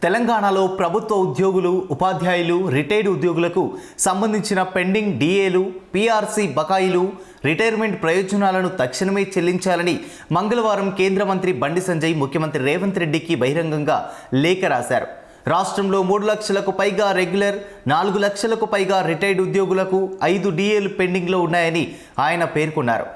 తెలంగాణలో ప్రభుత్వ ఉద్యోగులు, ఉపాధ్యాయులు, రిటైర్డ్ ఉద్యోగులకు సంబంధించిన పెండింగ్ డిఏలు, పీఆర్సీ బకాయిలు, రిటైర్మెంట్ ప్రయోజనాలను తక్షణమే చెల్లించాలని మంగళవారం కేంద్ర మంత్రి బండి సంజయ్ ముఖ్యమంత్రి రేవంత్ రెడ్డికి బహిరంగంగా లేఖ రాశారు. రాష్ట్రంలో 3 లక్షలకు పైగా రెగ్యులర్, 4 లక్షలకు పైగా రిటైర్డ్ ఉద్యోగులకు 5 డిఏలు పెండింగ్లో ఉన్నాయని ఆయన పేర్కొన్నారు.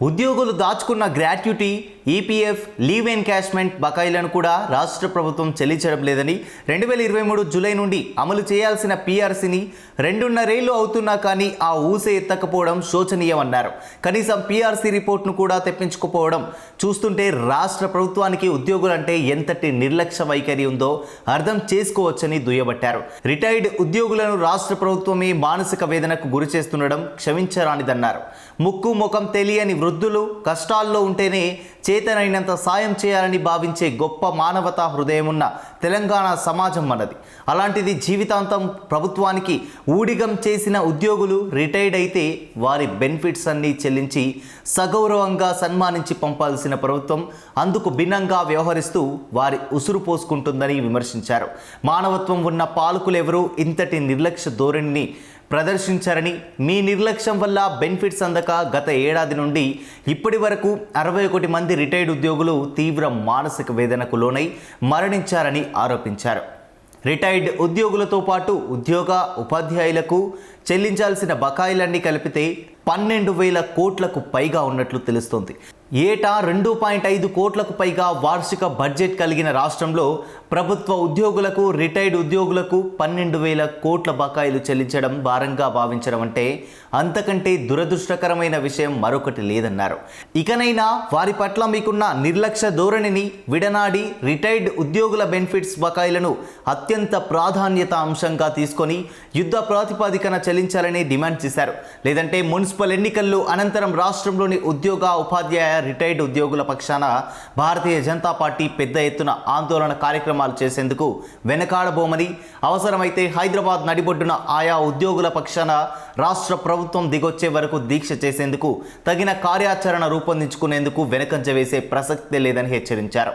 ఉద్యోగులు దాచుకున్న గ్రాట్యుటీ, ఈపీఎఫ్, లీవ్ ఎన్కాష్మెంట్ బకాయిలను కూడా రాష్ట్ర ప్రభుత్వం చెల్లించడం లేదని, 2023 జూలై నుండి అమలు చేయాల్సిన పీఆర్సీని 2.5 ఏళ్లు అవుతున్నా కానీ ఆ ఊసే ఎత్తకపోవడం శోచనీయమన్నారు. కనీసం పీఆర్సీ రిపోర్ట్ను కూడా తెప్పించుకోపోవడం చూస్తుంటే రాష్ట్ర ప్రభుత్వానికి ఉద్యోగులంటే ఎంతటి నిర్లక్ష్య వైఖరి ఉందో అర్థం చేసుకోవచ్చని దుయ్యబట్టారు. రిటైర్డ్ ఉద్యోగులను రాష్ట్ర ప్రభుత్వమే మానసిక వేదనకు గురి చేస్తుండడం క్షమించరానిదన్నారు. ముక్కు ముఖం తెలియని వృద్ధులు కష్టాల్లో ఉంటేనే చేతనైనంత సాయం చేయాలని భావించే గొప్ప మానవతా హృదయం ఉన్న తెలంగాణ సమాజం మనది. అలాంటిది జీవితాంతం ప్రభుత్వానికి ఊడిగం చేసిన ఉద్యోగులు రిటైర్డ్ అయితే వారి బెనిఫిట్స్ అన్నీ చెల్లించి సగౌరవంగా సన్మానించి పంపాల్సిన ప్రభుత్వం అందుకు భిన్నంగా వ్యవహరిస్తూ వారి ఉసురు పోసుకుంటుందని విమర్శించారు. మానవత్వం ఉన్న పాలకులెవరూ ఇంతటి నిర్లక్ష్య ధోరణిని ప్రదర్శించారని, మీ నిర్లక్ష్యం వల్ల బెనిఫిట్స్ అందక గత ఏడాది నుండి ఇప్పటి వరకు 61 మంది రిటైర్డ్ ఉద్యోగులు తీవ్ర మానసిక వేదనకు లోనై మరణించారని ఆరోపించారు. రిటైర్డ్ ఉద్యోగులతో పాటు ఉద్యోగ, ఉపాధ్యాయులకు చెల్లించాల్సిన బకాయిలన్నీ కలిపితే 12,000 కోట్లకు పైగా ఉన్నట్లు తెలుస్తోంది. ఏటా 2.5 కోట్లకు పైగా వార్షిక బడ్జెట్ కలిగిన రాష్ట్రంలో ప్రభుత్వ ఉద్యోగులకు, రిటైర్డ్ ఉద్యోగులకు 12,000 కోట్ల బకాయిలు చెల్లించడం భారంగా భావించడం అంటే అంతకంటే దురదృష్టకరమైన విషయం మరొకటి లేదన్నారు. ఇకనైనా వారి పట్ల మీకున్న నిర్లక్ష్య ధోరణిని విడనాడి రిటైర్డ్ ఉద్యోగుల బెనిఫిట్స్ బకాయిలను అత్యంత ప్రాధాన్యత అంశంగా తీసుకొని యుద్ధ ప్రాతిపదికన చెల్లించాలని డిమాండ్ చేశారు. లేదంటే మున్సిపల్ ఎన్నికల్లో అనంతరం రాష్ట్రంలోని ఉద్యోగ, ఉపాధ్యాయ, రిటైర్డ్ ఉద్యోగుల పక్షాన భారతీయ జనతా పార్టీ పెద్ద ఎత్తున ఆందోళన కార్యక్రమాలు చేసేందుకు వెనకాడబోమని, అవసరమైతే హైదరాబాద్ నడిబొడ్డున ఆయా ఉద్యోగుల పక్షాన రాష్ట్ర ప్రభుత్వం దిగొచ్చే వరకు దీక్ష చేసేందుకు తగిన కార్యాచరణ రూపొందించుకునేందుకు వెనకంజ వేసే ప్రసక్తే లేదని హెచ్చరించారు.